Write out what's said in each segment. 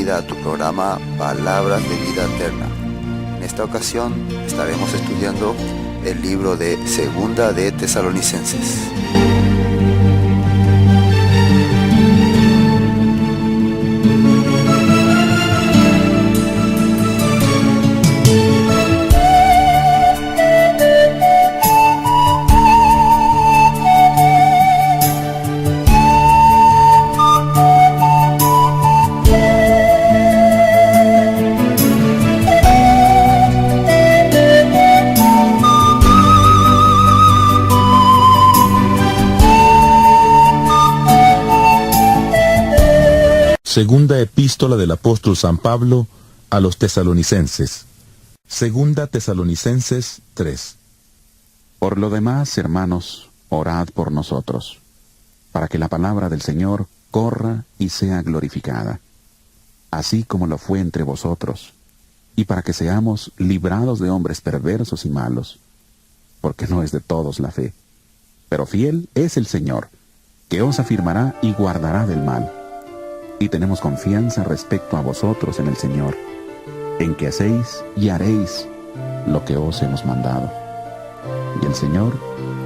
bienvenida a tu programa Palabras de Vida Eterna. En esta ocasión estaremos estudiando el libro de Segunda de Tesalonicenses. Segunda epístola del apóstol San Pablo a los tesalonicenses. Segunda Tesalonicenses 3. Por lo demás, hermanos, orad por nosotros, para que la palabra del Señor corra y sea glorificada, así como lo fue entre vosotros, y para que seamos librados de hombres perversos y malos, porque no es de todos la fe. Pero fiel es el Señor, que os afirmará y guardará del mal. Y tenemos confianza respecto a vosotros en el Señor, en que hacéis y haréis lo que os hemos mandado. Y el Señor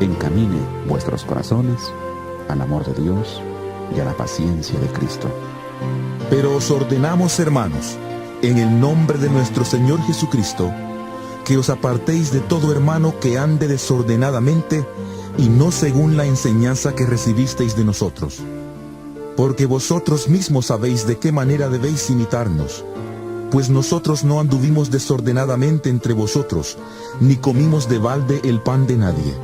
encamine vuestros corazones al amor de Dios y a la paciencia de Cristo. Pero os ordenamos, hermanos, en el nombre de nuestro Señor Jesucristo, que os apartéis de todo hermano que ande desordenadamente y no según la enseñanza que recibisteis de nosotros. Porque vosotros mismos sabéis de qué manera debéis imitarnos, pues nosotros no anduvimos desordenadamente entre vosotros, ni comimos de balde el pan de nadie.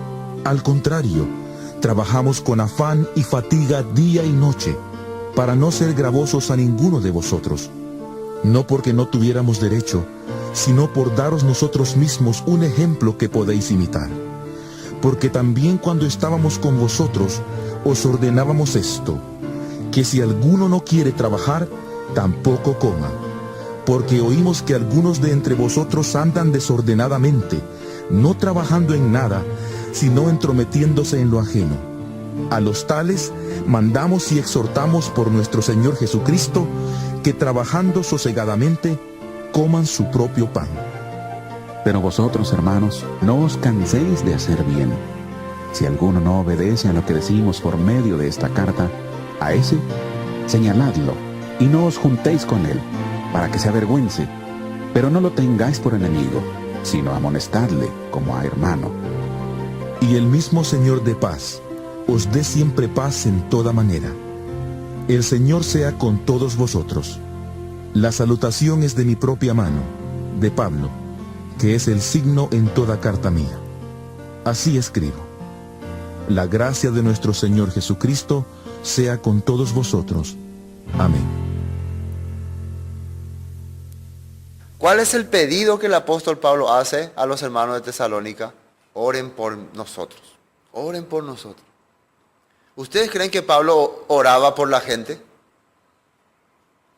Al contrario, trabajamos con afán y fatiga día y noche, para no ser gravosos a ninguno de vosotros, no porque no tuviéramos derecho, sino por daros nosotros mismos un ejemplo que podéis imitar. Porque también cuando estábamos con vosotros, os ordenábamos esto, que si alguno no quiere trabajar, tampoco coma. Porque oímos que algunos de entre vosotros andan desordenadamente, no trabajando en nada, sino entrometiéndose en lo ajeno. A los tales mandamos y exhortamos por nuestro Señor Jesucristo, que trabajando sosegadamente, coman su propio pan. Pero vosotros, hermanos, no os canséis de hacer bien. Si alguno no obedece a lo que decimos por medio de esta carta, a ese, señaladlo, y no os juntéis con él, para que se avergüence, pero no lo tengáis por enemigo, sino amonestadle como a hermano. Y el mismo Señor de paz os dé siempre paz en toda manera. El Señor sea con todos vosotros. La salutación es de mi propia mano, de Pablo, que es el signo en toda carta mía. Así escribo. La gracia de nuestro Señor Jesucristo sea con todos vosotros. Amén. ¿Cuál es el pedido que el apóstol Pablo hace a los hermanos de Tesalónica? Oren por nosotros. Oren por nosotros. ¿Ustedes creen que Pablo oraba por la gente?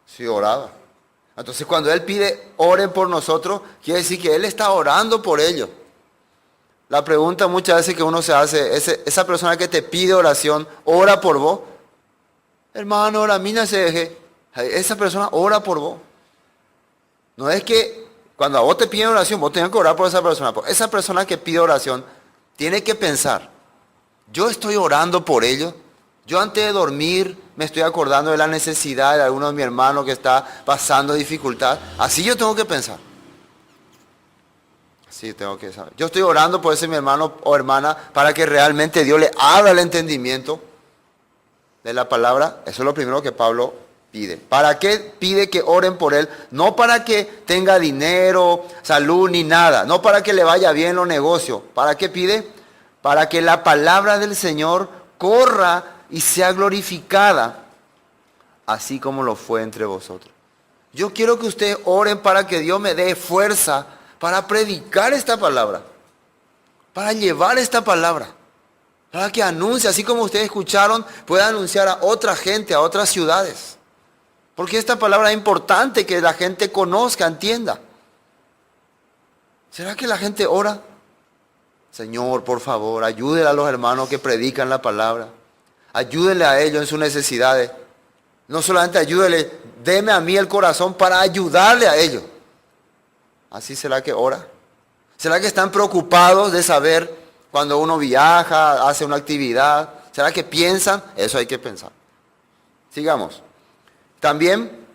Sí, oraba. Entonces cuando él pide oren por nosotros, quiere decir que él está orando por ellos. La pregunta muchas veces que uno se hace, esa persona que te pide oración, ¿ora por vos? Hermano, la mina se deje. Esa persona ora por vos. No es que cuando a vos te piden oración, vos tenés que orar por esa persona. Esa persona que pide oración tiene que pensar, yo estoy orando por ellos. Yo antes de dormir me estoy acordando de la necesidad de alguno de mis hermanos que está pasando dificultad. Así yo tengo que pensar. Sí, tengo que saber. Yo estoy orando por ese mi hermano o hermana para que realmente Dios le abra el entendimiento de la palabra. Eso es lo primero que Pablo pide. ¿Para qué pide que oren por él? No para que tenga dinero, salud ni nada. No para que le vaya bien los negocios. ¿Para qué pide? Para que la palabra del Señor corra y sea glorificada, así como lo fue entre vosotros. Yo quiero que ustedes oren para que Dios me dé fuerza para predicar esta palabra, para llevar esta palabra, para que anuncie, así como ustedes escucharon, pueda anunciar a otra gente, a otras ciudades. Porque esta palabra es importante que la gente conozca, entienda. ¿Será que la gente ora? Señor, por favor, ayúdele a los hermanos que predican la palabra. Ayúdenle a ellos en sus necesidades. No solamente ayúdele, deme a mí el corazón para ayudarle a ellos. ¿Así será que ora? ¿Será que están preocupados de saber cuando uno viaja, hace una actividad? ¿Será que piensan? Eso hay que pensar. Sigamos. También,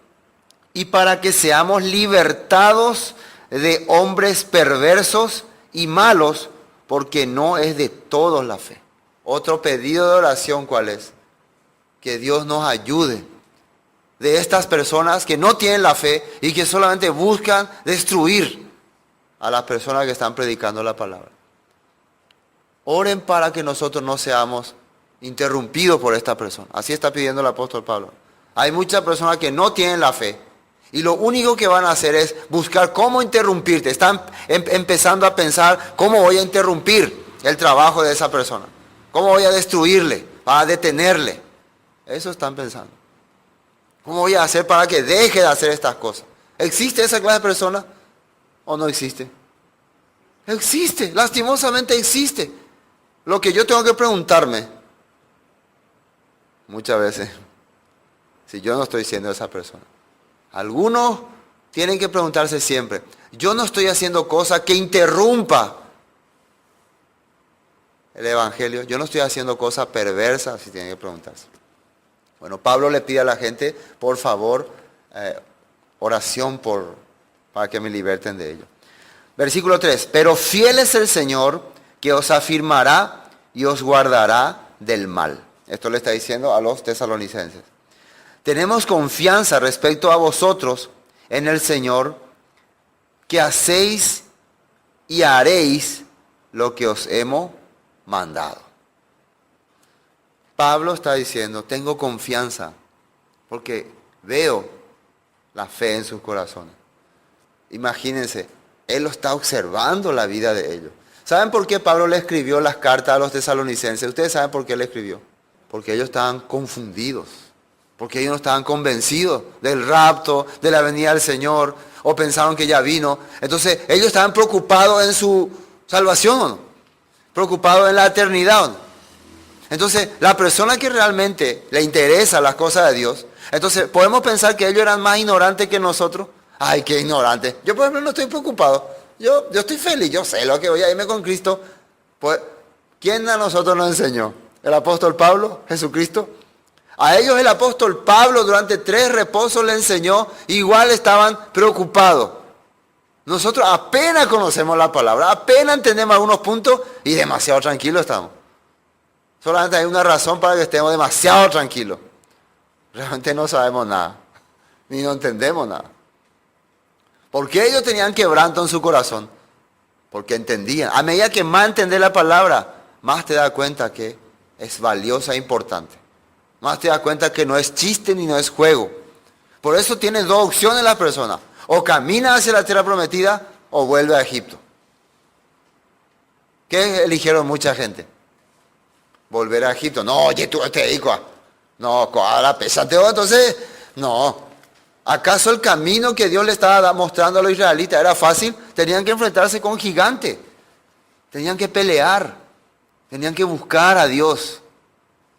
y para que seamos libertados de hombres perversos y malos, porque no es de todos la fe. Otro pedido de oración, ¿cuál es? Que Dios nos ayude de estas personas que no tienen la fe y que solamente buscan destruir a las personas que están predicando la palabra. Oren para que nosotros no seamos interrumpidos por esta persona. Así está pidiendo el apóstol Pablo. Hay muchas personas que no tienen la fe y lo único que van a hacer es buscar cómo interrumpirte. Están empezando a pensar cómo voy a interrumpir el trabajo de esa persona. Cómo voy a destruirle, para detenerle. Eso están pensando. ¿Cómo voy a hacer para que deje de hacer estas cosas? ¿Existe esa clase de persona o no existe? Existe, lastimosamente existe. Lo que yo tengo que preguntarme muchas veces, si yo no estoy siendo esa persona. Algunos tienen que preguntarse siempre, yo no estoy haciendo cosas que interrumpa el evangelio, yo no estoy haciendo cosas perversas, si tienen que preguntarse. Bueno, Pablo le pide a la gente, por favor, oración para que me liberten de ello. Versículo 3, pero fiel es el Señor que os afirmará y os guardará del mal. Esto le está diciendo a los tesalonicenses. Tenemos confianza respecto a vosotros en el Señor, que hacéis y haréis lo que os hemos mandado. Pablo está diciendo, tengo confianza, porque veo la fe en sus corazones. Imagínense, él lo está observando la vida de ellos. ¿Saben por qué Pablo le escribió las cartas a los tesalonicenses? ¿Ustedes saben por qué le escribió? Porque ellos estaban confundidos, porque ellos no estaban convencidos del rapto, de la venida del Señor, o pensaron que ya vino. Entonces ellos estaban preocupados en su salvación, ¿o no? Preocupados en la eternidad, ¿o no? Entonces, la persona que realmente le interesa las cosas de Dios, entonces, ¿podemos pensar que ellos eran más ignorantes que nosotros? Ay, qué ignorante. Yo, por ejemplo, no estoy preocupado. Yo estoy feliz, yo sé lo que voy a irme con Cristo. Pues, ¿quién a nosotros nos enseñó? ¿El apóstol Pablo? ¿Jesucristo? A ellos el apóstol Pablo durante 3 reposos le enseñó, igual estaban preocupados. Nosotros apenas conocemos la palabra, apenas entendemos algunos puntos y demasiado tranquilos estamos. Solamente hay una razón para que estemos demasiado tranquilos. Realmente no sabemos nada, ni no entendemos nada. ¿Por qué ellos tenían quebranto en su corazón? Porque entendían. A medida que más entendés la palabra, más te das cuenta que es valiosa e importante. Más te das cuenta que no es chiste ni no es juego. Por eso tiene 2 opciones la persona. O camina hacia la tierra prometida o vuelve a Egipto. ¿Qué eligieron mucha gente? Volver a Egipto. No, oye, tú te digo. No, ahora pésate. Entonces, no. ¿Acaso el camino que Dios le estaba mostrando a los israelitas era fácil? Tenían que enfrentarse con gigantes. Tenían que pelear. Tenían que buscar a Dios.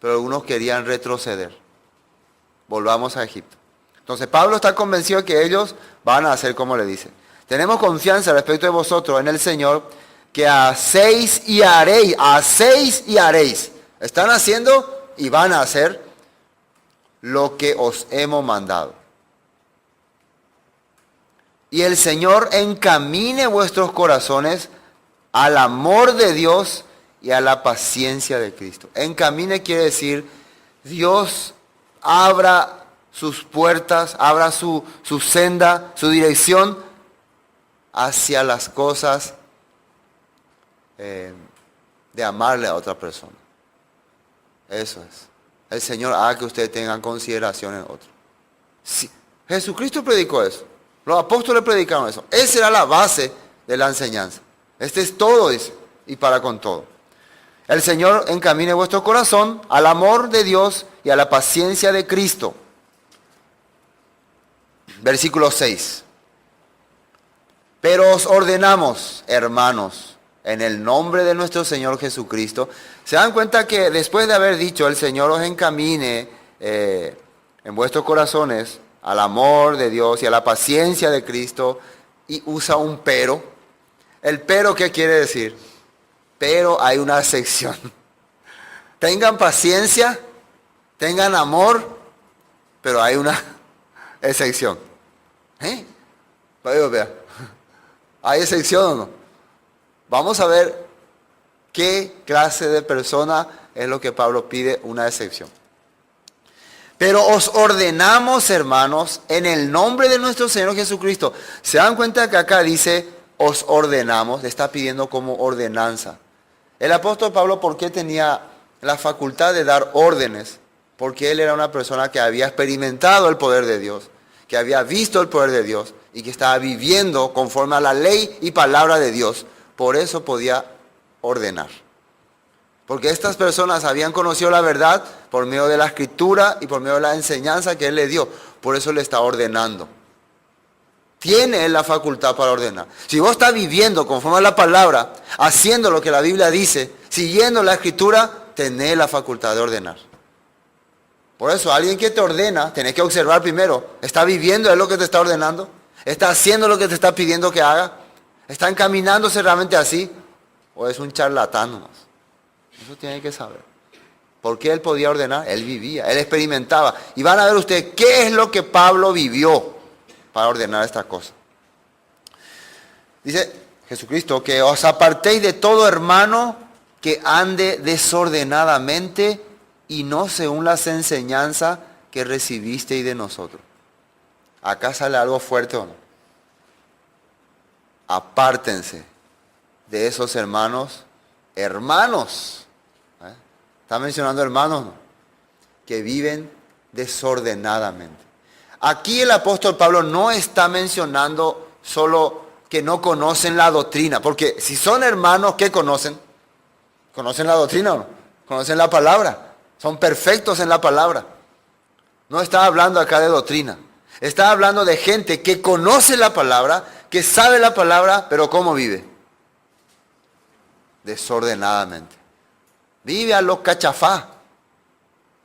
Pero algunos querían retroceder. Volvamos a Egipto. Entonces Pablo está convencido de que ellos van a hacer como le dice. Tenemos confianza respecto de vosotros en el Señor, que hacéis y haréis. Hacéis y haréis. Están haciendo y van a hacer lo que os hemos mandado. Y el Señor encamine vuestros corazones al amor de Dios y a la paciencia de Cristo. Encamine quiere decir, Dios abra sus puertas, abra su senda, su dirección hacia las cosas de amarle a otra persona. Eso es. El Señor haga que ustedes tengan consideración en otro. Sí, Jesucristo predicó eso. Los apóstoles predicaron eso. Esa era la base de la enseñanza. Este es todo, dice, y para con todo. El Señor encamine vuestro corazón al amor de Dios y a la paciencia de Cristo. Versículo 6. Pero os ordenamos, hermanos, en el nombre de nuestro Señor Jesucristo. ¿Se dan cuenta que después de haber dicho el Señor os encamine en vuestros corazones al amor de Dios y a la paciencia de Cristo y usa un pero. ¿El pero qué quiere decir? Pero hay una excepción. Tengan paciencia, tengan amor, pero hay una excepción. Vea. ¿Hay excepción o no? Vamos a ver qué clase de persona es lo que Pablo pide una excepción. Pero os ordenamos, hermanos, en el nombre de nuestro Señor Jesucristo. ¿Se dan cuenta que acá dice os ordenamos? Le está pidiendo como ordenanza. El apóstol Pablo, ¿por qué tenía la facultad de dar órdenes? Porque él era una persona que había experimentado el poder de Dios, que había visto el poder de Dios y que estaba viviendo conforme a la ley y palabra de Dios. Por eso podía ordenar. Porque estas personas habían conocido la verdad por medio de la escritura y por medio de la enseñanza que él le dio. Por eso le está ordenando. Tiene él la facultad para ordenar. Si vos estás viviendo conforme a la palabra, haciendo lo que la Biblia dice, siguiendo la escritura, tenés la facultad de ordenar. Por eso, alguien que te ordena, tenés que observar primero, ¿está viviendo él lo que te está ordenando? ¿Está haciendo lo que te está pidiendo que haga? ¿Está encaminándose realmente así? ¿O es un charlatán nomás? Eso tiene que saber. ¿Por qué él podía ordenar? Él vivía, él experimentaba. Y van a ver ustedes qué es lo que Pablo vivió para ordenar esta cosa. Dice Jesucristo que os apartéis de todo hermano que ande desordenadamente y no según las enseñanzas que recibisteis de nosotros. Acá sale algo fuerte o no. Apártense de esos hermanos. Está mencionando hermanos, ¿no? Que viven desordenadamente. Aquí el apóstol Pablo no está mencionando solo que no conocen la doctrina, porque si son hermanos, ¿qué conocen? ¿Conocen la doctrina o no? ¿Conocen la palabra? Son perfectos en la palabra. No está hablando acá de doctrina. Está hablando de gente que conoce la palabra, que sabe la palabra, pero ¿cómo vive? Desordenadamente. Vive a lo cachafá.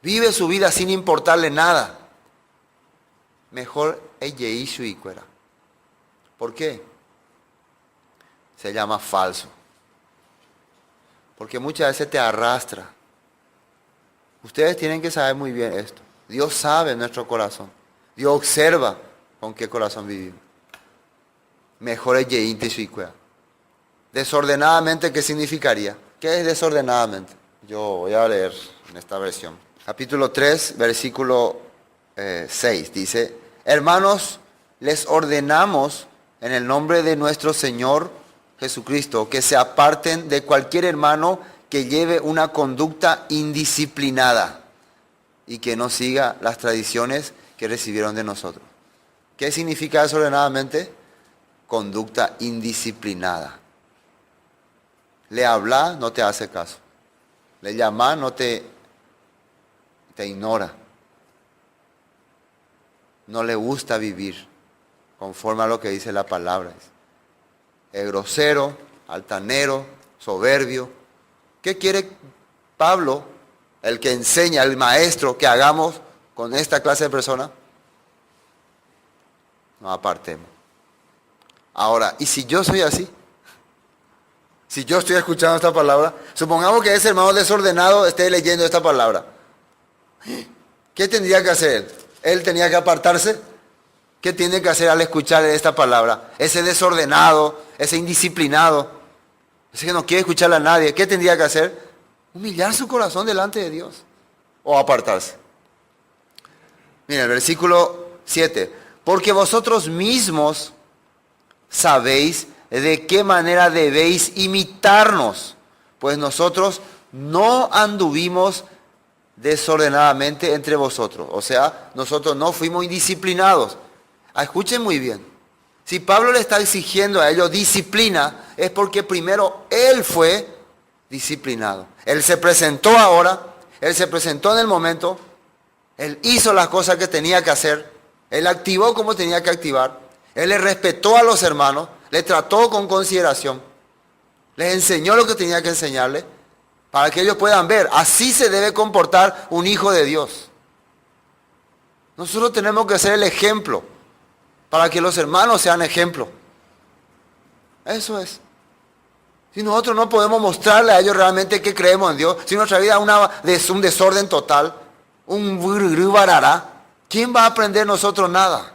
Vive su vida sin importarle nada. Mejor ella y cuera. ¿Por qué? Se llama falso. Porque muchas veces te arrastra. Ustedes tienen que saber muy bien esto. Dios sabe nuestro corazón. Dios observa con qué corazón vivimos. Mejor ella y cuera. Desordenadamente, ¿qué significaría? ¿Qué es desordenadamente? Yo voy a leer en esta versión. Capítulo 3, versículo 6. Dice, hermanos, les ordenamos en el nombre de nuestro Señor Jesucristo que se aparten de cualquier hermano que lleve una conducta indisciplinada y que no siga las tradiciones que recibieron de nosotros. ¿Qué significa desordenadamente? Conducta indisciplinada. Le habla, no te hace caso. Le llama, no te ignora. No le gusta vivir conforme a lo que dice la palabra. Es grosero, altanero, soberbio. ¿Qué quiere Pablo, el que enseña, el maestro, que hagamos con esta clase de personas? Nos apartemos. Ahora, ¿y si yo soy así? Si yo estoy escuchando esta palabra, supongamos que ese hermano desordenado esté leyendo esta palabra. ¿Qué tendría que hacer él? ¿Él tenía que apartarse? ¿Qué tiene que hacer al escuchar esta palabra? Ese desordenado, ese indisciplinado, ese que no quiere escucharle a nadie, ¿qué tendría que hacer? Humillar su corazón delante de Dios o apartarse. Mira, el versículo 7. Porque vosotros mismos sabéis de qué manera debéis imitarnos, pues nosotros no anduvimos desordenadamente entre vosotros. O sea, nosotros no fuimos indisciplinados. Escuchen muy bien. Si Pablo le está exigiendo a ellos disciplina, es porque primero él fue disciplinado. Él se presentó ahora, él se presentó en el momento, él hizo las cosas que tenía que hacer, él activó como tenía que activar, él le respetó a los hermanos, le trató con consideración, les enseñó lo que tenía que enseñarle, para que ellos puedan ver, así se debe comportar un hijo de Dios. Nosotros tenemos que ser el ejemplo para que los hermanos sean ejemplo. Eso es. Si nosotros no podemos mostrarle a ellos realmente que creemos en Dios, si nuestra vida es un desorden total, un barará, ¿quién va a aprender nosotros nada?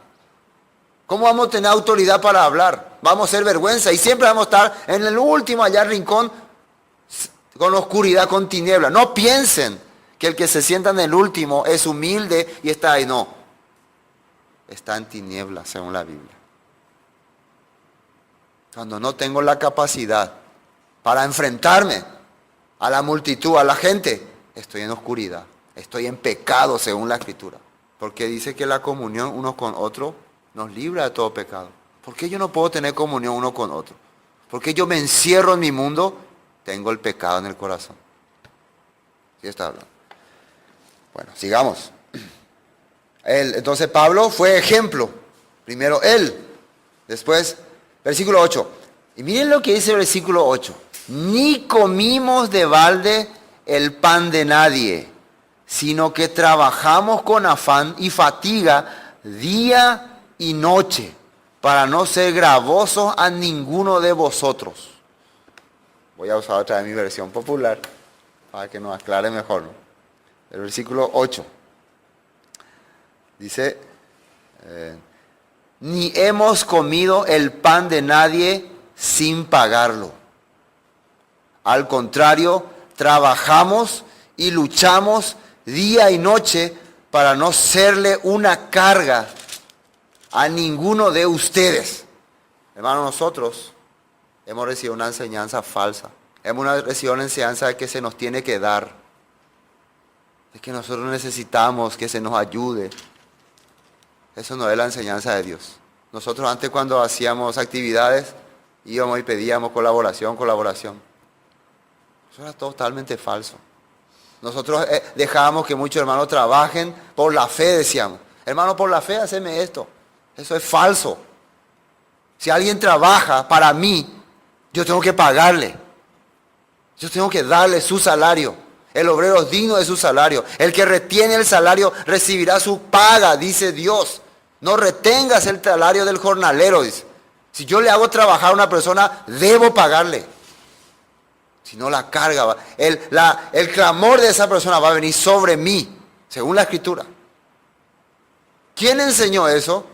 ¿Cómo vamos a tener autoridad para hablar? Vamos a ser vergüenza y siempre vamos a estar en el último allá rincón con oscuridad, con tiniebla. No piensen que el que se sienta en el último es humilde y está ahí. No, está en tiniebla según la Biblia. Cuando no tengo la capacidad para enfrentarme a la multitud, a la gente, estoy en oscuridad, estoy en pecado según la Escritura. Porque dice que la comunión uno con otro nos libra de todo pecado. ¿Por qué yo no puedo tener comunión uno con otro? ¿Por qué yo me encierro en mi mundo? Tengo el pecado en el corazón. ¿Sí está hablando? Bueno, sigamos. Entonces Pablo fue ejemplo. Primero él, después versículo 8. Y miren lo que dice el versículo 8. Ni comimos de balde el pan de nadie, sino que trabajamos con afán y fatiga día y noche, para no ser gravosos a ninguno de vosotros. Voy a usar otra vez mi versión popular, para que nos aclare mejor, ¿no? El versículo 8. Dice, ni hemos comido el pan de nadie sin pagarlo. Al contrario, trabajamos y luchamos día y noche para no serle una carga a ninguno de ustedes. Hermanos, nosotros hemos recibido una enseñanza falsa. Hemos recibido una enseñanza de que se nos tiene que dar. De que nosotros necesitamos que se nos ayude. Eso no es la enseñanza de Dios. Nosotros antes cuando hacíamos actividades íbamos y pedíamos colaboración. Eso era totalmente falso. Nosotros dejábamos que muchos hermanos trabajen por la fe, decíamos. Hermano, por la fe, haceme esto. Eso es falso. Si alguien trabaja para mí, yo tengo que pagarle. Yo tengo que darle su salario. El obrero es digno de su salario. El que retiene el salario recibirá su paga, dice Dios. No retengas el salario del jornalero, dice. Si yo le hago trabajar a una persona, debo pagarle. Si no, la carga va. El clamor de esa persona va a venir sobre mí, según la Escritura. ¿Quién enseñó eso?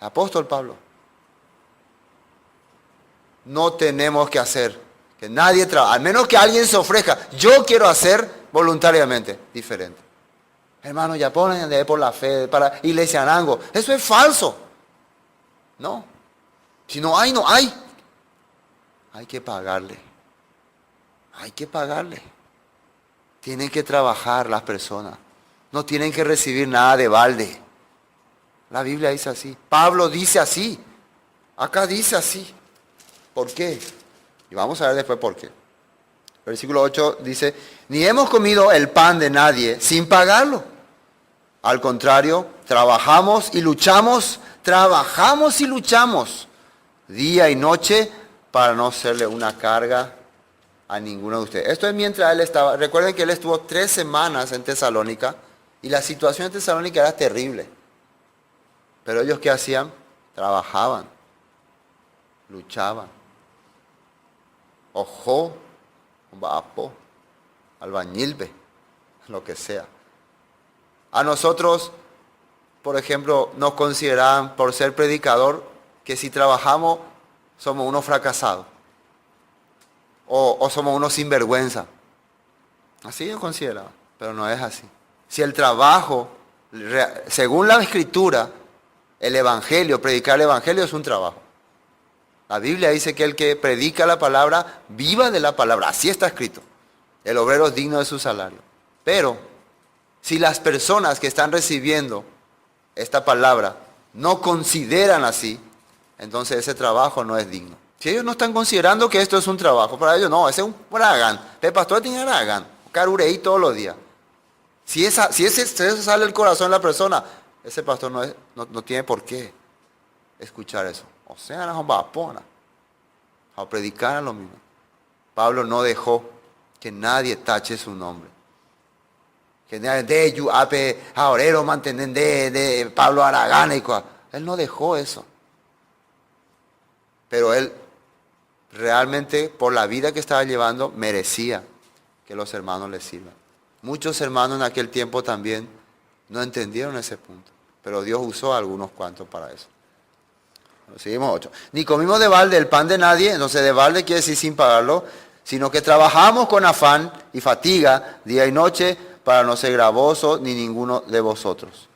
El apóstol Pablo. No tenemos que hacer que nadie trabaje, al menos que alguien se ofrezca. Yo quiero hacer voluntariamente, diferente. Hermano, ya ponen de por la fe, para Iglesia Anango. Eso es falso. No. Si no hay, no hay. Hay que pagarle. Hay que pagarle. Tienen que trabajar las personas. No tienen que recibir nada de balde. La Biblia dice así. Pablo dice así. Acá dice así. ¿Por qué? Y vamos a ver después por qué. Versículo 8 dice, ni hemos comido el pan de nadie sin pagarlo. Al contrario, trabajamos y luchamos día y noche para no serle una carga a ninguno de ustedes. Esto es mientras él estaba, recuerden que él estuvo 3 semanas en Tesalónica y la situación en Tesalónica era terrible. Pero ellos ¿qué hacían? Trabajaban, luchaban. Ojo, vapo, albañilbe, lo que sea. A nosotros, por ejemplo, nos consideraban por ser predicador que si trabajamos somos unos fracasados o somos unos sinvergüenza. Así yo consideraba, pero no es así. Si el trabajo, según la Escritura, el Evangelio, predicar el Evangelio es un trabajo. La Biblia dice que el que predica la palabra, viva de la palabra. Así está escrito. El obrero es digno de su salario. Pero, si las personas que están recibiendo esta palabra no consideran así, entonces ese trabajo no es digno. Si ellos no están considerando que esto es un trabajo, para ellos no, ese es un bragán. El pastor tiene bragán, carureí todos los días. Si ese sale del corazón de la persona, ese pastor no tiene por qué escuchar eso. O sea, no va a poner, a predicar a lo mismo. Pablo no dejó que nadie tache su nombre. Generalmente, yu, ape, ahorero, mantenen de Pablo Aragán y cosas. Él no dejó eso. Pero él realmente, por la vida que estaba llevando, merecía que los hermanos le sirvan. Muchos hermanos en aquel tiempo también no entendieron ese punto. Pero Dios usó a algunos cuantos para eso. Bueno, seguimos 8. Ni comimos de balde el pan de nadie. Entonces de balde quiere decir sin pagarlo. Sino que trabajamos con afán y fatiga día y noche para no ser gravosos ni ninguno de vosotros.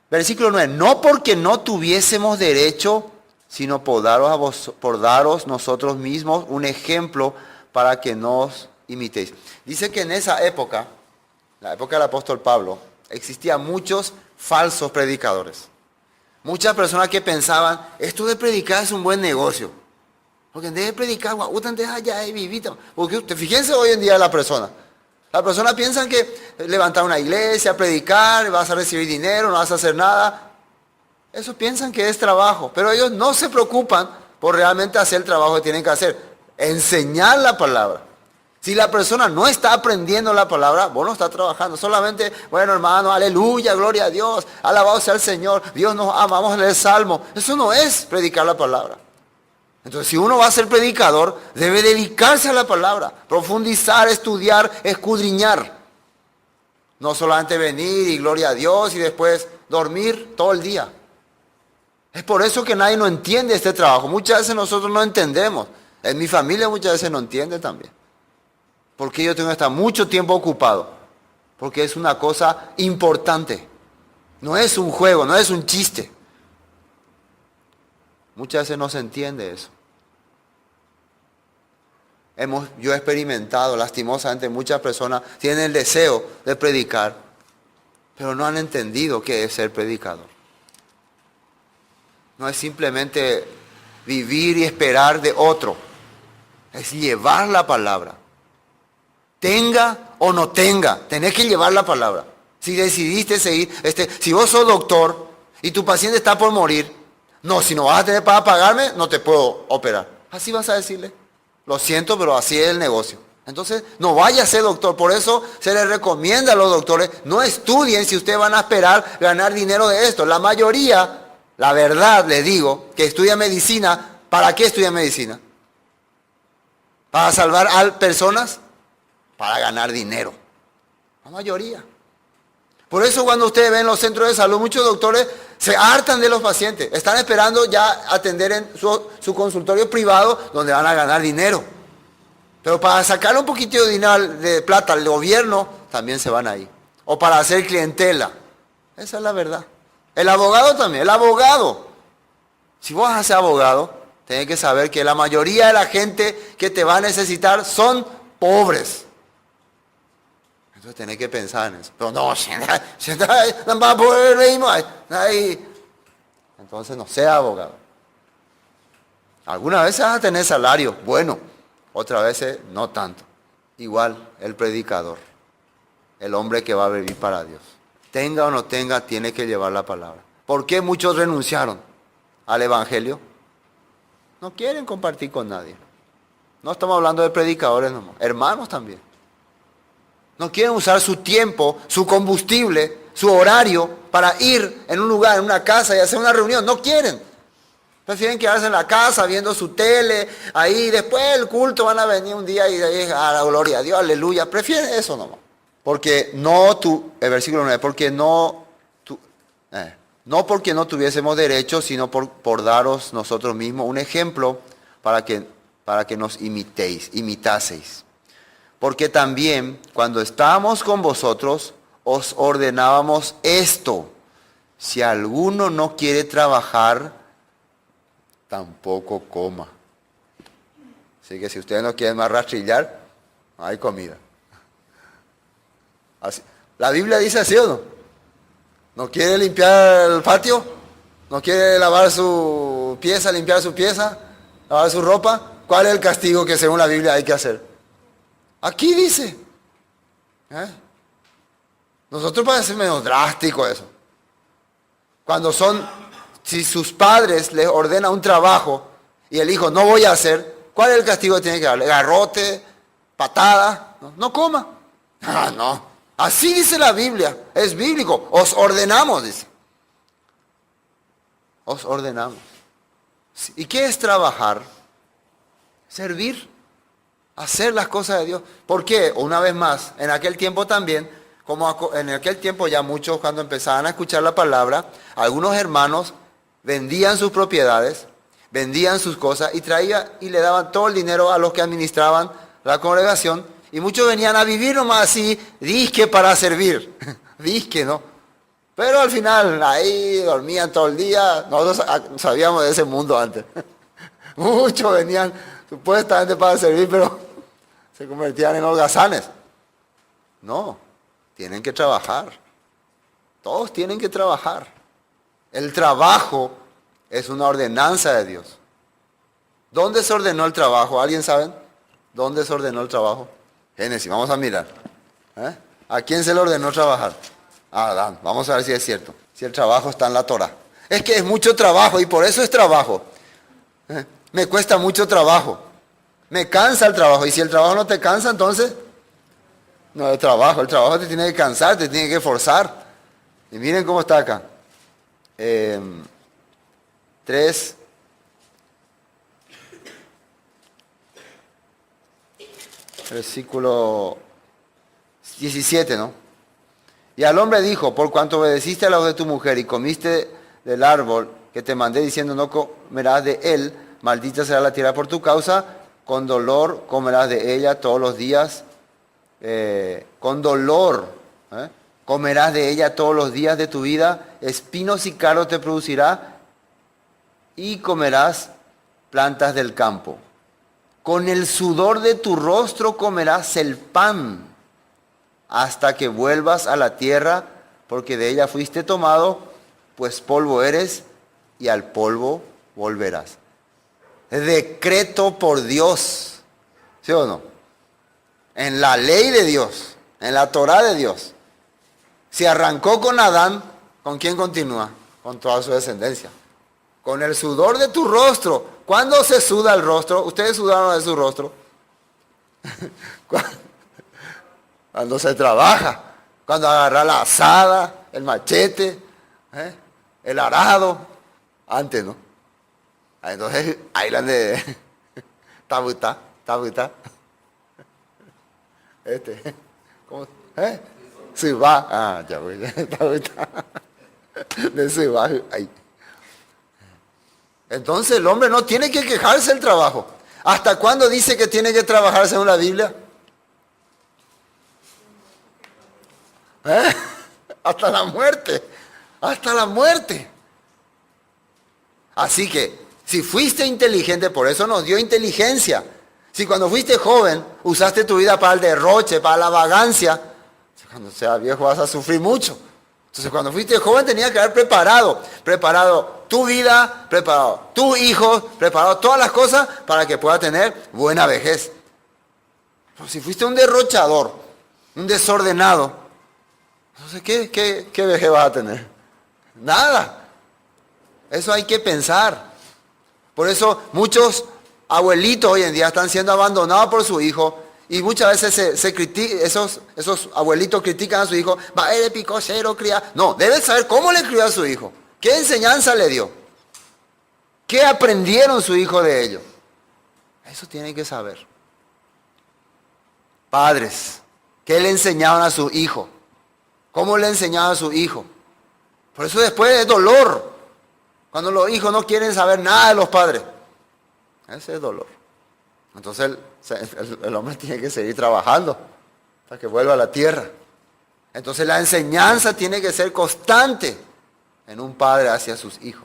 Versículo 9. No porque no tuviésemos derecho, sino por daros nosotros mismos un ejemplo para que nos imitéis. Dice que en esa época, la época del apóstol Pablo, existían muchos falsos predicadores. Muchas personas que pensaban, esto de predicar es un buen negocio. Porque en vez de predicar, porque fíjense hoy en día la persona. Las personas piensan que levantar una iglesia, predicar, vas a recibir dinero, no vas a hacer nada. Eso piensan que es trabajo, pero ellos no se preocupan por realmente hacer el trabajo que tienen que hacer. Enseñar la palabra. Si la persona no está aprendiendo la palabra, vos no estás trabajando. Solamente, bueno hermano, aleluya, gloria a Dios, alabado sea el Señor, Dios nos ama, vamos a leer el Salmo. Eso no es predicar la palabra. Entonces, si uno va a ser predicador, debe dedicarse a la palabra, profundizar, estudiar, escudriñar. No solamente venir y gloria a Dios y después dormir todo el día. Es por eso que nadie no entiende este trabajo. Muchas veces nosotros no entendemos. En mi familia muchas veces no entiende también. Porque yo tengo que estar mucho tiempo ocupado. Porque es una cosa importante. No es un juego, no es un chiste. Muchas veces no se entiende eso. Yo he experimentado, lastimosamente, muchas personas tienen el deseo de predicar, pero no han entendido qué es ser predicador. No es simplemente vivir y esperar de otro. Es llevar la palabra. Tenga o no tenga, tenés que llevar la palabra. Si decidiste seguir, si vos sos doctor y tu paciente está por morir, no, si no vas a tener para pagarme, no te puedo operar. Así vas a decirle. Lo siento, pero así es el negocio. Entonces, no vaya a ser doctor. Por eso se les recomienda a los doctores, no estudien si ustedes van a esperar ganar dinero de esto. La mayoría, la verdad les digo, que estudia medicina, ¿para qué estudia medicina? ¿Para salvar a personas? Para ganar dinero. La mayoría. Por eso cuando ustedes ven los centros de salud, muchos doctores se hartan de los pacientes. Están esperando ya atender en su consultorio privado donde van a ganar dinero. Pero para sacar un poquito de dinero, de plata al gobierno, también se van ahí. O para hacer clientela. Esa es la verdad. El abogado también. El abogado. Si vos vas a ser abogado, tenés que saber que la mayoría de la gente que te va a necesitar son pobres. Entonces tenés que pensar en eso. Pero no, entonces no sea abogado. Algunas veces vas a tener salario, bueno, otras veces no tanto. Igual el predicador, el hombre que va a vivir para Dios. Tenga o no tenga, tiene que llevar la palabra. ¿Por qué muchos renunciaron al evangelio? No quieren compartir con nadie. No estamos hablando de predicadores nomás, hermanos también. No quieren usar su tiempo, su combustible, su horario para ir en un lugar, en una casa y hacer una reunión. No quieren. Prefieren quedarse en la casa viendo su tele. Ahí después del culto van a venir un día y ahí, a la gloria a Dios, aleluya. Prefieren eso nomás. Porque el versículo 9, porque no porque no tuviésemos derecho, sino por daros nosotros mismos un ejemplo para que nos imitaseis. Porque también cuando estábamos con vosotros, os ordenábamos esto. Si alguno no quiere trabajar, tampoco coma. Así que si ustedes no quieren más rastrillar, no hay comida. Así. La Biblia dice así o no. ¿No quiere limpiar el patio? ¿No quiere lavar su pieza, limpiar su pieza? ¿Lavar su ropa? ¿Cuál es el castigo que según la Biblia hay que hacer? Aquí dice. Nosotros parece menos drástico eso. Si sus padres les ordenan un trabajo y el hijo no voy a hacer, ¿cuál es el castigo que tiene que darle? ¿Garrote? ¿Patada? No coma. No. Así dice la Biblia, es bíblico. Os ordenamos, dice. Os ordenamos. ¿Y qué es trabajar? Servir, hacer las cosas de Dios. ¿Por qué? Una vez más, en aquel tiempo también, como en aquel tiempo ya muchos cuando empezaban a escuchar la palabra, algunos hermanos vendían sus propiedades, vendían sus cosas y traían y le daban todo el dinero a los que administraban la congregación. Y muchos venían a vivir nomás así, disque para servir, disque, ¿no? Pero al final ahí dormían todo el día, nosotros sabíamos de ese mundo antes. Muchos venían supuestamente para servir, pero se convertían en holgazanes. No, tienen que trabajar. Todos tienen que trabajar. El trabajo es una ordenanza de Dios. ¿Dónde se ordenó el trabajo? ¿Alguien sabe? ¿Dónde se ordenó el trabajo? Génesis, vamos a mirar. ¿A quién se le ordenó trabajar? A Adán. Vamos a ver si es cierto. Si el trabajo está en la Torah. Es que es mucho trabajo y por eso es trabajo. Me cuesta mucho trabajo. Me cansa el trabajo. Y si el trabajo no te cansa, entonces no es trabajo. El trabajo te tiene que cansar, te tiene que forzar. Y miren cómo está acá. 3. Versículo 17, ¿no? Y al hombre dijo, por cuanto obedeciste a la voz de tu mujer y comiste del árbol que te mandé diciendo no comerás de él, maldita será la tierra por tu causa, con dolor comerás de ella todos los días, con dolor comerás de ella todos los días de tu vida, espinos y cardos te producirá y comerás plantas del campo. Con el sudor de tu rostro comerás el pan hasta que vuelvas a la tierra, porque de ella fuiste tomado, pues polvo eres y al polvo volverás. Decreto por Dios, ¿sí o no? En la ley de Dios, en la Torá de Dios. Si arrancó con Adán, ¿con quién continúa? Con toda su descendencia. Con el sudor de tu rostro. ¿Cuándo se suda el rostro? ¿Ustedes sudaron de su rostro? Cuando se trabaja. Cuando agarra la azada, el machete, el arado. Antes, ¿no? Entonces, ahí la de tabuta. ¿Cómo? Suba. Ah, ya voy. Tabuta. De suba. Ahí. Entonces el hombre no tiene que quejarse del trabajo. ¿Hasta cuándo dice que tiene que trabajar según la Biblia? Hasta la muerte. Hasta la muerte. Así que, si fuiste inteligente, por eso nos dio inteligencia. Si cuando fuiste joven usaste tu vida para el derroche, para la vagancia, cuando seas viejo vas a sufrir mucho. Entonces cuando fuiste joven tenías que haber preparado tu vida, preparado tus hijos, preparado todas las cosas para que puedas tener buena vejez. Pero si fuiste un derrochador, un desordenado, entonces ¿qué vejez vas a tener? Nada. Eso hay que pensar. Por eso muchos abuelitos hoy en día están siendo abandonados por su hijo. Y muchas veces esos abuelitos critican a su hijo, va, eres picosero, cría. No, debe saber cómo le crió a su hijo. ¿Qué enseñanza le dio? ¿Qué aprendieron su hijo de ello? Eso tienen que saber. Padres, ¿qué le enseñaban a su hijo? ¿Cómo le enseñaban a su hijo? Por eso después es dolor. Cuando los hijos no quieren saber nada de los padres. Ese es dolor. Entonces el hombre tiene que seguir trabajando hasta que vuelva a la tierra. Entonces la enseñanza tiene que ser constante en un padre hacia sus hijos.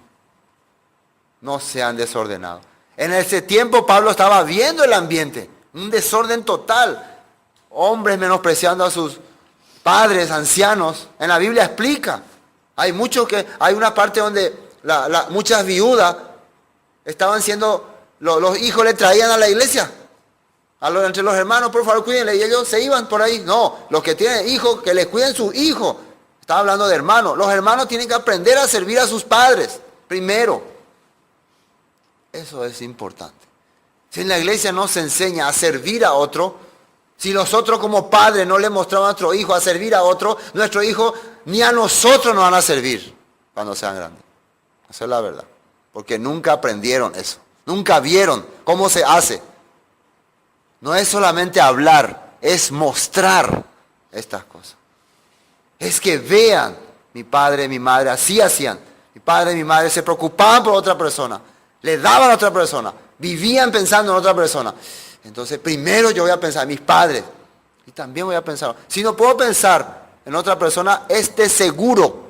No sean desordenados. En ese tiempo Pablo estaba viendo el ambiente, un desorden total. Hombres menospreciando a sus padres, ancianos. En la Biblia explica. Hay una parte donde muchas viudas estaban siendo... Los hijos le traían a la iglesia. Entre los hermanos, por favor, cuídenle. Y ellos se iban por ahí. No, los que tienen hijos, que les cuiden sus hijos. Estaba hablando de hermanos. Los hermanos tienen que aprender a servir a sus padres. Primero. Eso es importante. Si en la iglesia no se enseña a servir a otro, Si nosotros como padres no le mostramos a nuestro hijo a servir a otro, nuestro hijo ni a nosotros nos van a servir cuando sean grandes. Esa es la verdad. Porque nunca aprendieron eso. Nunca vieron cómo se hace. No es solamente hablar, es mostrar estas cosas. Es que vean, mi padre, mi madre, así hacían. Mi padre y mi madre se preocupaban por otra persona. Le daban a otra persona. Vivían pensando en otra persona. Entonces, primero yo voy a pensar en mis padres. Y también voy a pensar. Si no puedo pensar en otra persona, esté seguro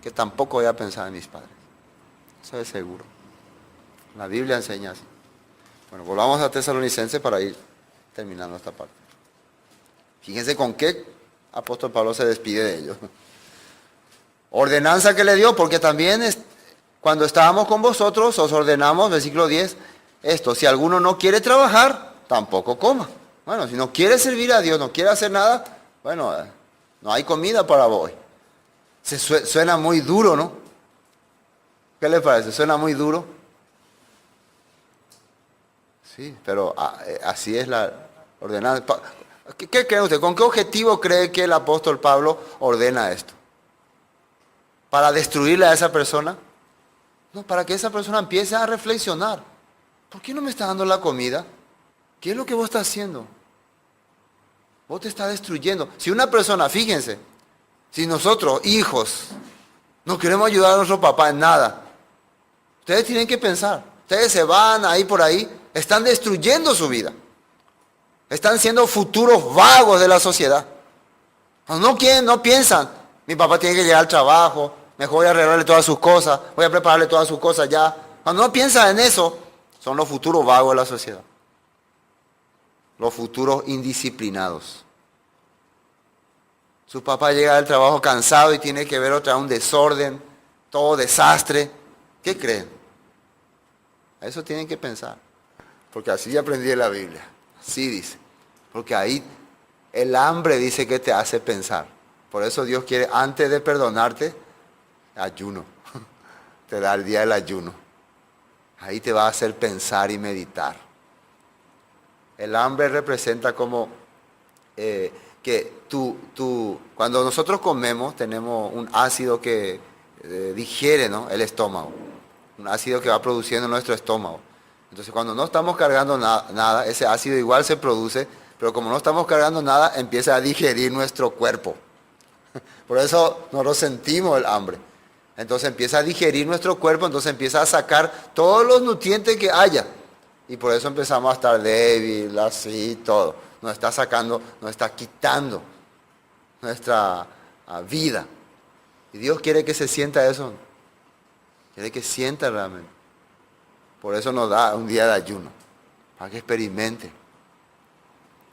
que tampoco voy a pensar en mis padres. Eso es seguro. La Biblia enseña así. Bueno, volvamos a Tesalonicenses para ir terminando esta parte. Fíjense con qué apóstol Pablo se despide de ellos. Ordenanza que le dio, porque también cuando estábamos con vosotros, os ordenamos, versículo 10, esto, si alguno no quiere trabajar, tampoco coma. Bueno, si no quiere servir a Dios, no quiere hacer nada, bueno, no hay comida para hoy. Suena muy duro, ¿no? ¿Qué le parece? ¿Suena muy duro? Sí, pero así es la ordenanza. ¿Qué cree usted? ¿Con qué objetivo cree que el apóstol Pablo ordena esto? ¿Para destruirle a esa persona? No, para que esa persona empiece a reflexionar. ¿Por qué no me está dando la comida? ¿Qué es lo que vos estás haciendo? Vos te estás destruyendo. Si una persona, fíjense, si nosotros, hijos, no queremos ayudar a nuestro papá en nada, ustedes tienen que pensar. Ustedes se van ahí por ahí, están destruyendo su vida. Están siendo futuros vagos de la sociedad. No quieren, no piensan. Mi papá tiene que llegar al trabajo, mejor voy a arreglarle todas sus cosas, voy a prepararle todas sus cosas ya. Cuando no piensan en eso, son los futuros vagos de la sociedad. Los futuros indisciplinados. Su papá llega del trabajo cansado y tiene que ver otra vez un desorden, todo desastre. ¿Qué creen? A eso tienen que pensar. Porque así aprendí en la Biblia. Así dice. Porque ahí el hambre dice que te hace pensar. Por eso Dios quiere, antes de perdonarte, ayuno. Te da el día del ayuno. Ahí te va a hacer pensar y meditar. El hambre representa como que cuando nosotros comemos, tenemos un ácido que digiere, ¿no?, el estómago. Un ácido que va produciendo en nuestro estómago. Entonces cuando no estamos cargando nada, ese ácido igual se produce, pero como no estamos cargando nada, empieza a digerir nuestro cuerpo. Por eso no lo sentimos el hambre. Entonces empieza a digerir nuestro cuerpo, entonces empieza a sacar todos los nutrientes que haya. Y por eso empezamos a estar débil, así, todo. Nos está sacando, nos está quitando nuestra vida. Y Dios quiere que se sienta eso. Quiere que sienta realmente. Por eso nos da un día de ayuno. Para que experimente.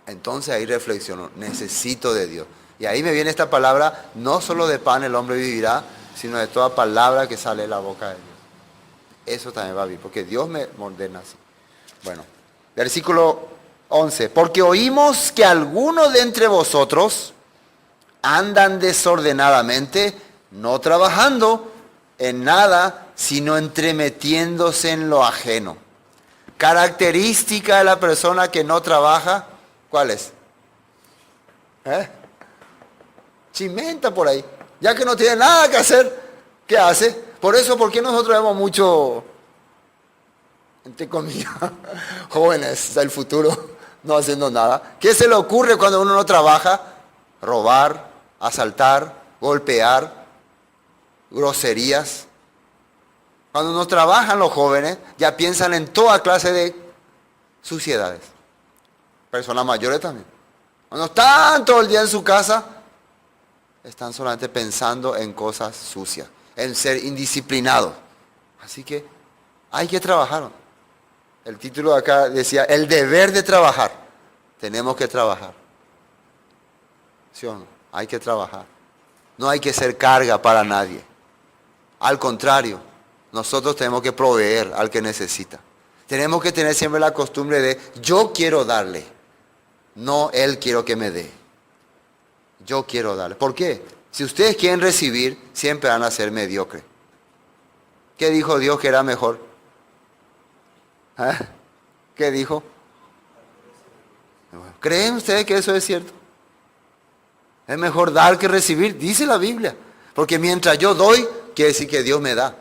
Entonces ahí reflexiono. Necesito de Dios. Y ahí me viene esta palabra, no solo de pan el hombre vivirá, sino de toda palabra que sale de la boca de Dios. Eso también va bien, porque Dios me ordena así. Bueno, versículo 11. Porque oímos que algunos de entre vosotros andan desordenadamente, no trabajando en nada, sino entremetiéndose en lo ajeno. Característica de la persona que no trabaja, ¿cuál es? Chimenta por ahí. Ya que no tiene nada que hacer, ¿qué hace? Por eso, ¿por qué nosotros vemos mucho, entre comillas, jóvenes del futuro no haciendo nada? ¿Qué se le ocurre cuando uno no trabaja? Robar, asaltar, golpear, groserías. Cuando no trabajan los jóvenes, ya piensan en toda clase de suciedades. Personas mayores también. Cuando están todo el día en su casa, están solamente pensando en cosas sucias, en ser indisciplinados. Así que hay que trabajar. El título de acá decía, el deber de trabajar. Tenemos que trabajar. ¿Sí o no? Hay que trabajar. No hay que ser carga para nadie. Al contrario, nosotros tenemos que proveer al que necesita. Tenemos que tener siempre la costumbre de, yo quiero darle, no él quiero que me dé. Yo quiero darle. ¿Por qué? Si ustedes quieren recibir, siempre van a ser mediocres. ¿Qué dijo Dios que era mejor? ¿Qué dijo? ¿Creen ustedes que eso es cierto? Es mejor dar que recibir, dice la Biblia. Porque mientras yo doy, quiere decir que Dios me da.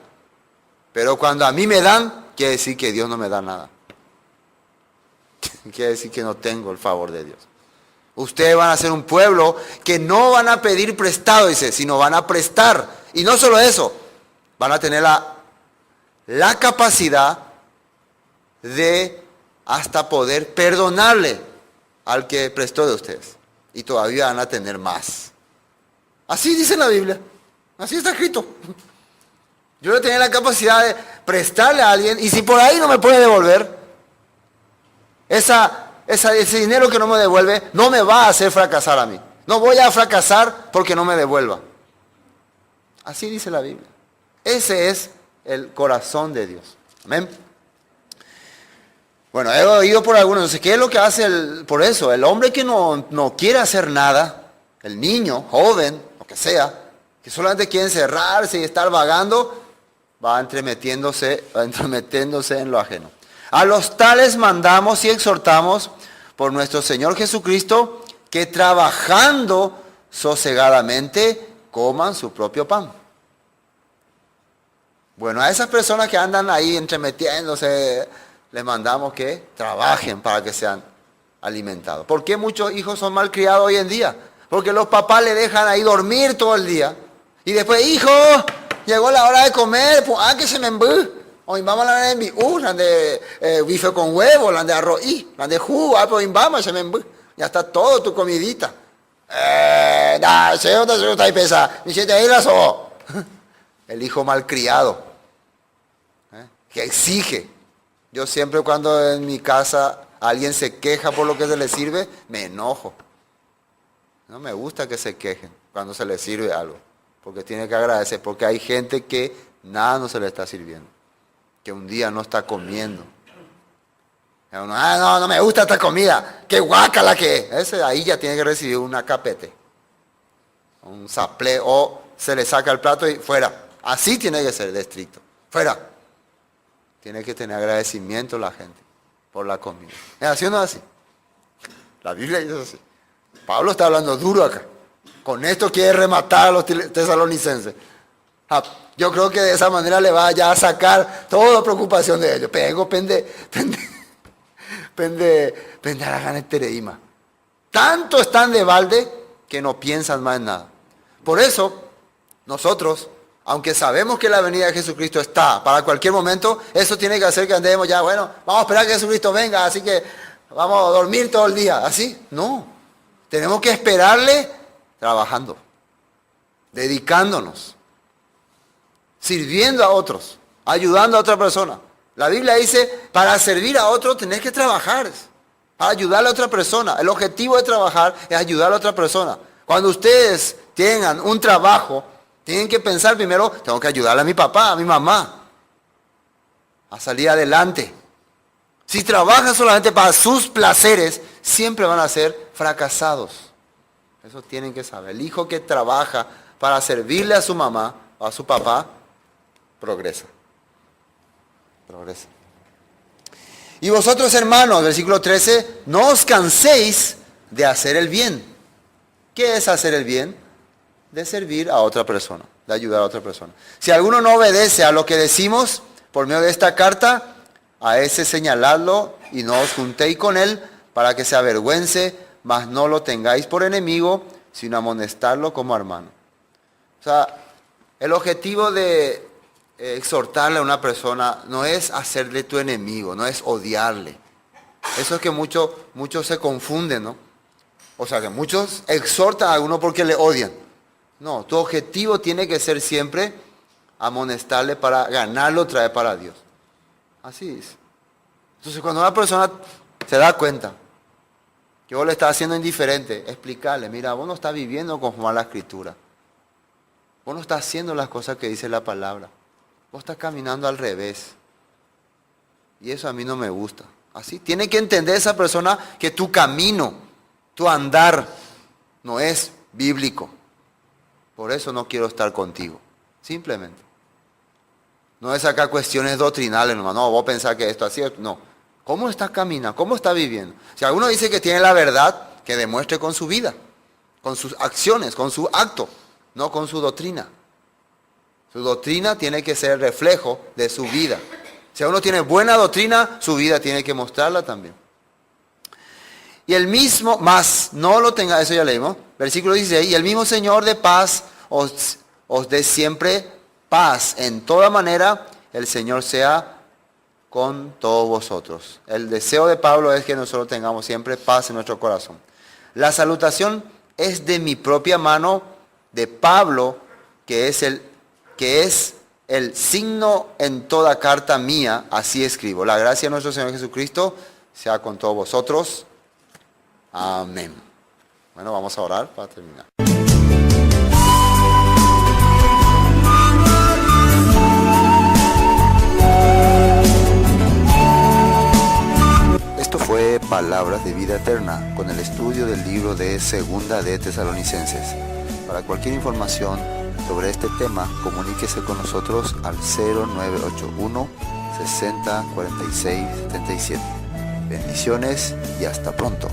Pero cuando a mí me dan, quiere decir que Dios no me da nada. Quiere decir que no tengo el favor de Dios. Ustedes van a ser un pueblo que no van a pedir prestado, dice, sino van a prestar. Y no solo eso, van a tener la capacidad de hasta poder perdonarle al que prestó de ustedes. Y todavía van a tener más. Así dice la Biblia. Así está escrito. Yo voy a tener la capacidad de prestarle a alguien y si por ahí no me puede devolver, ese dinero que no me devuelve no me va a hacer fracasar a mí. No voy a fracasar porque no me devuelva. Así dice la Biblia. Ese es el corazón de Dios. Amén. Bueno, he oído por algunos, entonces, ¿qué es lo que hace por eso? El hombre que no quiere hacer nada, el niño, joven, lo que sea, que solamente quiere encerrarse y estar vagando, va entremetiéndose en lo ajeno. A los tales mandamos y exhortamos por nuestro Señor Jesucristo que trabajando sosegadamente coman su propio pan. Bueno, a esas personas que andan ahí entremetiéndose, les mandamos que trabajen para que sean alimentados. ¿Por qué muchos hijos son malcriados hoy en día? Porque los papás le dejan ahí dormir todo el día. Y después, hijo, llegó la hora de comer, pues, que se me embú. Hoy vamos a la de la de bife con huevo, la de arroz, la de jugo, pues vamos, se me embú. Ya está todo tu comidita. El hijo malcriado, que exige. Yo siempre cuando en mi casa alguien se queja por lo que se le sirve, me enojo. No me gusta que se quejen cuando se les sirve algo, porque tiene que agradecer, porque hay gente que nada no se le está sirviendo, que un día no está comiendo. No me gusta esta comida, qué guácala que es. Ese ahí ya tiene que recibir una capete, un saplé, o se le saca el plato y fuera. Así tiene que ser de estricto, fuera. Tiene que tener agradecimiento la gente por la comida. ¿Es así o no es así? La Biblia dice así. Pablo está hablando duro acá. Con esto quiere rematar a los tesalonicenses. Yo creo que de esa manera le va ya a sacar toda preocupación de ellos. Pende a la gana tereima. Tanto están de balde que no piensan más en nada. Por eso, nosotros, aunque sabemos que la venida de Jesucristo está para cualquier momento, eso tiene que hacer que andemos ya, bueno, vamos a esperar que Jesucristo venga, así que vamos a dormir todo el día. ¿Así? No. Tenemos que esperarle trabajando, dedicándonos, sirviendo a otros, ayudando a otra persona. La Biblia dice, para servir a otro tenés que trabajar, para ayudarle a otra persona. El objetivo de trabajar es ayudar a otra persona. Cuando ustedes tengan un trabajo, tienen que pensar primero, tengo que ayudarle a mi papá, a mi mamá, a salir adelante. Si trabajan solamente para sus placeres, siempre van a ser fracasados. Eso tienen que saber. El hijo que trabaja para servirle a su mamá o a su papá, progresa. Progresa. Y vosotros, hermanos, versículo 13, no os canséis de hacer el bien. ¿Qué es hacer el bien? De servir a otra persona, de ayudar a otra persona. Si alguno no obedece a lo que decimos por medio de esta carta, a ese señaladlo y no os juntéis con él para que se avergüence, mas no lo tengáis por enemigo, sino amonestarlo como hermano. O sea, el objetivo de exhortarle a una persona no es hacerle tu enemigo, no es odiarle. Eso es que muchos se confunden, ¿no? O sea, que muchos exhortan a uno porque le odian. No, tu objetivo tiene que ser siempre amonestarle para ganarlo otra vez para Dios. Así es. Entonces, cuando una persona se da cuenta que vos le estás haciendo indiferente, explicarle, mira, vos no estás viviendo conforme a la Escritura. Vos no estás haciendo las cosas que dice la palabra. Vos estás caminando al revés. Y eso a mí no me gusta. Así, tiene que entender esa persona que tu camino, tu andar, no es bíblico. Por eso no quiero estar contigo. Simplemente. No es acá cuestiones doctrinales, nomás. No, vos pensás que esto así. No. ¿Cómo está caminando? ¿Cómo está viviendo? Si alguno dice que tiene la verdad, que demuestre con su vida, con sus acciones, con su acto, no con su doctrina. Su doctrina tiene que ser reflejo de su vida. Si uno tiene buena doctrina, su vida tiene que mostrarla también. Y el mismo, más, no lo tenga, eso ya leímos, versículo 16, y el mismo Señor de paz os dé siempre paz. En toda manera, el Señor sea con todos vosotros. El deseo de Pablo es que nosotros tengamos siempre paz en nuestro corazón. La salutación es de mi propia mano, de Pablo, que es el signo en toda carta mía, así escribo. La gracia de nuestro Señor Jesucristo sea con todos vosotros. Amén. Bueno, vamos a orar para terminar. Esto fue Palabras de Vida Eterna, con el estudio del libro de Segunda de Tesalonicenses. Para cualquier información sobre este tema, comuníquese con nosotros al 0981 60 46 77. Bendiciones y hasta pronto.